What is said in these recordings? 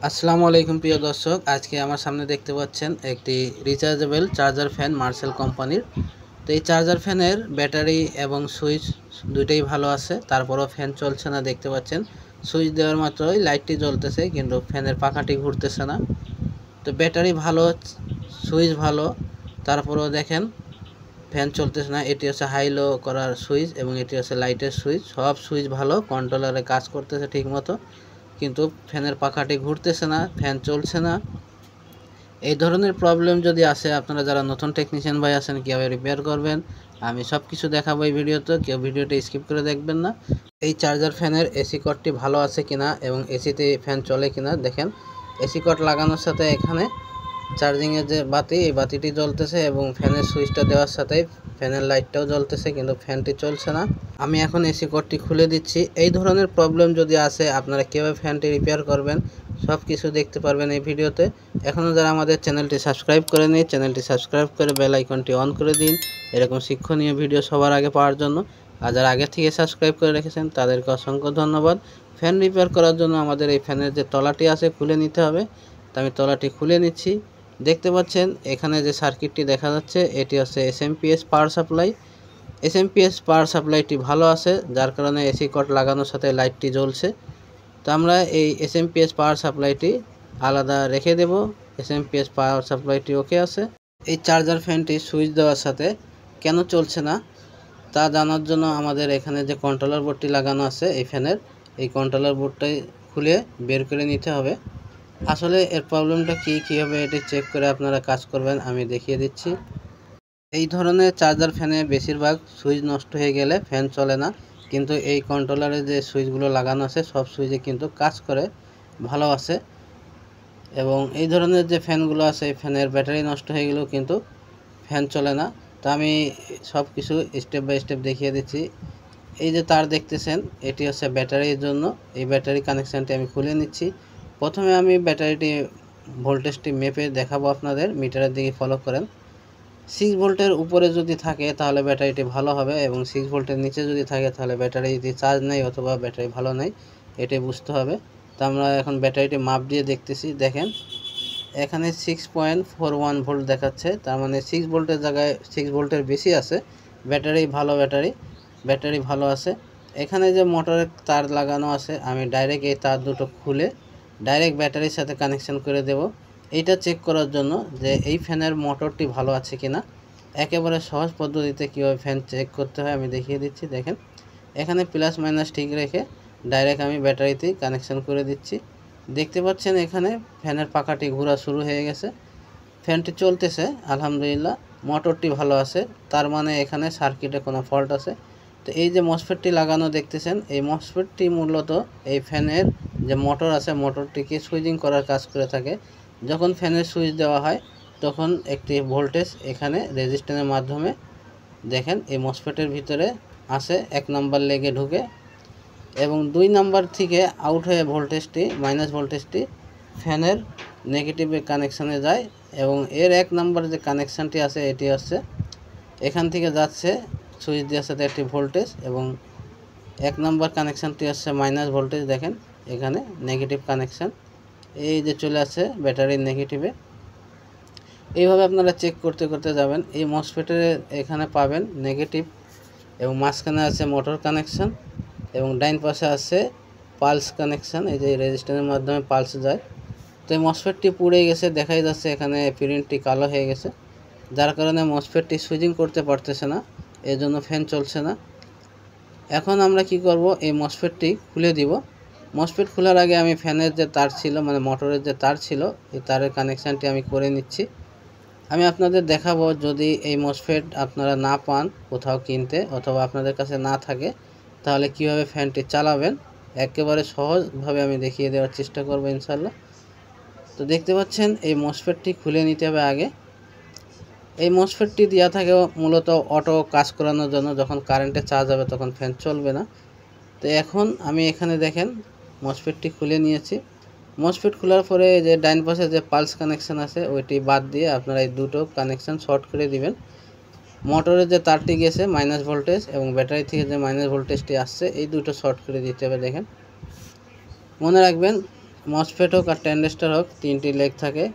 আসসালামু আলাইকুম প্রিয় দর্শক, আজকে আমার সামনে দেখতে পাচ্ছেন একটি রিচার্জেবল চার্জার ফ্যান মার্সেল কোম্পানির। তো এই চার্জার ফ্যানের ব্যাটারি এবং সুইচ দুইটাই ভালো আছে, তারপরও ফ্যান চলছে না। দেখতে পাচ্ছেন সুইচ দেওয়ার মাত্রই লাইটটি জ্বলতেছে কিন্তু ফ্যানের পাখাটি ঘুরতেছে না। তো ব্যাটারি ভালো, সুইচ ভালো, তারপরও দেখেন ফ্যান চলতেছে না। এটি হচ্ছে হাই লো করার সুইচ এবং এটি হচ্ছে লাইটের সুইচ। সব সুইচ ভালো, কন্ট্রোলারে কাজ করতেছে ঠিক মতো, কিন্তু ফ্যানের পাখাটি ঘুরতেছে না, ফ্যান চলছে না। এই ধরনের প্রবলেম যদি আসে, আপনারা যারা নতুন টেকনিশিয়ান ভাই আছেন কীভাবে রিপেয়ার করবেন আমি সব কিছু দেখাবো এই ভিডিওতে, কেউ ভিডিওটা স্কিপ করে দেখবেন না। এই চার্জার ফ্যানের এসি কর্ডটি ভালো আছে কিনা এবং এসিতে ফ্যান চলে কিনা দেখেন। এসি কর্ড লাগানোর সাথে এখানে চার্জিংয়ের যে বাতি, এই বাতিটি জ্বলতেছে এবং ফ্যানের সুইচটা দেওয়ার সাথে ফ্যানের লাইটটাও জ্বলতেছে কিন্তু ফ্যানটি চলছে না। আমি এখন এসি কর্ডটি খুলে দিচ্ছি। এই ধরনের প্রবলেম যদি আসে আপনারা কীভাবে ফ্যানটি রিপেয়ার করবেন সব কিছু দেখতে পারবেন এই ভিডিওতে। এখনও যারা আমাদের চ্যানেলটি সাবস্ক্রাইব করেনি, চ্যানেলটি সাবস্ক্রাইব করে বেল আইকনটি অন করে দিন এরকম শিক্ষণীয় ভিডিও সবার আগে পাওয়ার জন্য। আর যারা আগে থেকে সাবস্ক্রাইব করে রেখেছেন তাদেরকে অসংখ্য ধন্যবাদ। ফ্যান রিপেয়ার করার জন্য আমাদের এই ফ্যানের যে তলাটি আছে খুলে নিতে হবে। তো আমি তলাটি খুলে নিচ্ছি। দেখতে পাচ্ছেন এখানে যে সার্কিটটি দেখা যাচ্ছে এটি হচ্ছে এসএমপিএস পাওয়ার সাপ্লাই। এসএমপিএস পাওয়ার সাপ্লাইটি ভালো আছে, যার কারণে এসি কর্ড লাগানোর সাথে লাইটটি জ্বলছে। তো আমরা এই এসএমপিএস পাওয়ার সাপ্লাইটি আলাদা রেখে দেব। এসএমপিএস পাওয়ার সাপ্লাইটি ওকে আছে। এই চার্জার ফ্যানটি সুইচ দেওয়ার সাথে কেন চলছে না তা জানার জন্য আমাদের এখানে যে কন্ট্রোলার বোর্ডটি লাগানো আছে এই ফ্যানের, এই কন্ট্রোলার বোর্ডটাই খুলে বের করে নিতে হবে। আসলে এর প্রবলেমটা কীভাবে এটি চেক করে আপনারা কাজ করবেন আমি দেখিয়ে দিচ্ছি। এই ধরনের চার্জার ফ্যানে বেশিরভাগ সুইচ নষ্ট হয়ে গেলে ফ্যান চলে না, কিন্তু এই কন্ট্রোলারে যে সুইচগুলো লাগানো আছে সব সুইচে কিন্তু কাজ করে, ভালো আছে। এবং এই ধরনের যে ফ্যানগুলো আছে এই ফ্যানের ব্যাটারি নষ্ট হয়ে গেলেও কিন্তু ফ্যান চলে না। তো আমি সব কিছু স্টেপ বাই স্টেপ দেখিয়ে দিচ্ছি। এই যে তার দেখতেছেন এটি হচ্ছে ব্যাটারির জন্য, এই ব্যাটারি কানেকশানটি আমি খুলে নিচ্ছি। প্রথমে আমি ব্যাটারিটি ভোল্টেজটি মেপে দেখাবো আপনাদের, মিটারের দিকে ফলো করেন। 6 ভোল্টের উপরে যদি থাকে তাহলে ব্যাটারিটি ভালো হবে এবং 6 ভোল্টের নিচে যদি থাকে তাহলে ব্যাটারিটি চার্জ নেই অথবা ব্যাটারি ভালো নেই, এটাই বুঝতে হবে। তো আমরা এখন ব্যাটারিটি মাপ দিয়ে দেখতেছি। দেখেন এখানে 6.41 ভোল্ট দেখাচ্ছে, তার মানে 6 ভোল্টের জায়গায় 6 ভোল্টের বেশি আছে। ব্যাটারি ভালো, ব্যাটারি ভালো আছে। এখানে যে মোটরের তার লাগানো আছে আমি ডাইরেক্ট এই তার দুটো খুলে ডাইরেক্ট ব্যাটারির সাথে কানেকশান করে দেব, এইটা চেক করার জন্য যে এই ফ্যানের মোটরটি ভালো আছে কিনা। একেবারে সহজ পদ্ধতিতে কীভাবে ফ্যান চেক করতে হয় আমি দেখিয়ে দিচ্ছি। দেখেন এখানে প্লাস মাইনাস ঠিক রেখে ডাইরেক্ট আমি ব্যাটারিতেই কানেকশান করে দিচ্ছি। দেখতে পাচ্ছেন এখানে ফ্যানের পাখাটি ঘোরা শুরু হয়ে গেছে, ফ্যানটি চলতেছে আলহামদুলিল্লাহ, মোটরটি ভালো আছে, তার মানে এখানে সার্কিটে কোনো ফল্ট আছে। তো এই যে মসফেটটি লাগানো দেখতেছেন, এই মসফেটটি মূলত এই ফ্যানের যে মোটর আছে মোটরটিকে সুইচিং করার কাজ করে থাকে। যখন ফ্যানের সুইচ দেওয়া হয় তখন একটি ভোল্টেজ এখানে রেজিস্ট্যান্সের মাধ্যমে দেখেন এই মসফেটের ভিতরে আসে, 1 নম্বর লেগে ঢুকে এবং 2 নম্বর থেকে আউট হয়ে ভোল্টেজটি মাইনাস ভোল্টেজটি ফ্যানের নেগেটিভে কানেকশানে যায় এবং এর 1 নম্বর যে কানেকশানটি আছে এটি হচ্ছে এখান থেকে যাচ্ছে সুইচ দেওয়ার সাথে একটি ভোল্টেজ এবং 1 নম্বর কানেকশানটি হচ্ছে মাইনাস ভোল্টেজ। দেখেন এখানে নেগেটিভ কানেকশান, এই যে চলে আসছে ব্যাটারির নেগেটিভে। এইভাবে আপনারা চেক করতে করতে যাবেন। এই মসফেটের এখানে পাবেন নেগেটিভ এবং মাঝখানে আছে মোটর কানেকশান এবং ডাইন পাশে আছে পালস কানেকশান, এই যে রেজিস্ট্যান্সের মাধ্যমে পালস যায়। তো এই মসফেটটি পুড়ে গেছে, দেখাই যাচ্ছে এখানে প্রিন্টটি কালো হয়ে গেছে, যার কারণে মসফেটটি সুইচিং করতে পারতেছে না, এর জন্য ফ্যান চলছে না। এখন আমরা কি করব, এই মসফেটটি খুলে দিব। মসফেট খোলার আগে আমি ফ্যানের যে তার ছিল মানে মোটরের যে তার ছিল এই তারের কানেকশানটি আমি করে নিচ্ছি। আমি আপনাদের দেখাবো যদি এই মসফেট আপনারা না পান কোথাও কিনতে অথবা আপনাদের কাছে না থাকে তাহলে কিভাবে ফ্যানটি চালাবেন একেবারে সহজভাবে আমি দেখিয়ে দেওয়ার চেষ্টা করব ইনশাল্লাহ। তো দেখতে পাচ্ছেন এই মসফেটটি খুলে নিতে হবে আগে। এই মসফেটটি দেওয়া থাকে মূলত অটো কাজ করানোর জন্য, যখন কারেন্টে চার্জ হবে তখন ফ্যান চলবে না। তো এখন আমি এখানে দেখেন মসফেটটি খুলে নিয়েছি। মসফেট খোলার পরে যে ডাইন পাশে যে পালস কানেকশান আছে ওইটি বাদ দিয়ে আপনারা এই দুটো কানেকশান শর্ট করে দিবেন। মোটরের যে তারটি গেছে মাইনাস ভোল্টেজ এবং ব্যাটারি থেকে যে মাইনাস ভোল্টেজটি আসছে এই দুটো শর্ট করে দিতে হবে। দেখেন মনে রাখবেন মসফেট হোক আর ট্রানজিস্টর হোক, তিনটি লেগ থাকে।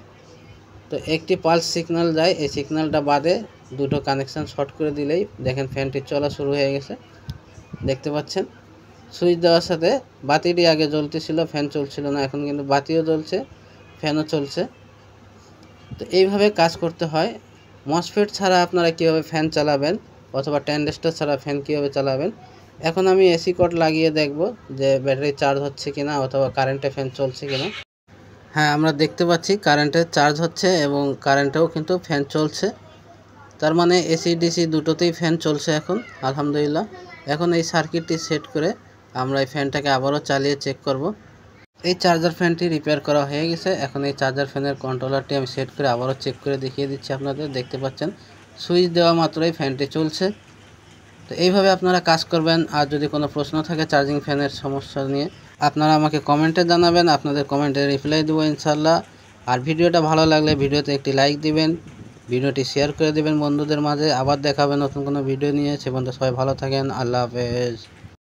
তো একটি পালস সিগন্যাল যায়, এই সিগন্যালটা বাদে দুটো কানেকশান শর্ট করে দিলেই দেখেন ফ্যানটি চলা শুরু হয়ে গেছে। দেখতে পাচ্ছেন সুইচ দেওয়ার সাথে বাতিটি আগে জ্বলতেছিল, ফ্যান চলছিল না, এখন কিন্তু বাতিও জ্বলছে, ফ্যানও চলছে। তো এইভাবে কাজ করতে হয়। মসফেট ছাড়া আপনারা কীভাবে ফ্যান চালাবেন অথবা ট্রানজিস্টর ছাড়া ফ্যান কীভাবে চালাবেন। এখন আমি এসি কর্ড লাগিয়ে দেখব যে ব্যাটারি চার্জ হচ্ছে কিনা অথবা কারেন্টে ফ্যান চলছে কিনা। হ্যাঁ, আমরা দেখতে পাচ্ছি কারেন্টে চার্জ হচ্ছে এবং কারেন্টেও কিন্তু ফ্যান চলছে। তার মানে এসি ডিসি দুটোতেই ফ্যান চলছে এখন, আলহামদুলিল্লাহ। এখন এই সার্কিটটি সেট করে আমরা এই ফ্যানটাকে আবারও চালিয়ে চেক করব। এই চার্জার ফ্যানটি রিপেয়ার করা হয়ে গেছে। এখন এই চার্জার ফ্যানের কন্ট্রোলারটি আমি সেট করে আবারও চেক করে দেখিয়ে দিচ্ছি আপনাদের। দেখতে পাচ্ছেন সুইচ দেওয়া মাত্রই ফ্যানটি চলছে। তো এইভাবে আপনারা কাজ করবেন। আর যদি কোনো প্রশ্ন থাকে চার্জিং ফ্যানের সমস্যা নিয়ে, আপনারা আমাকে কমেন্টে জানাবেন, আপনাদের কমেন্টে রিপ্লাই দেবো ইনশাল্লাহ। আর ভিডিওটা ভালো লাগলে ভিডিওতে একটি লাইক দিবেন, ভিডিওটি শেয়ার করে দেবেন বন্ধুদের মাঝে। আবার দেখা হবে নতুন কোনো ভিডিও নিয়ে। সে পর্যন্ত সবাই ভালো থাকেন। আল্লাহ হাফেজ।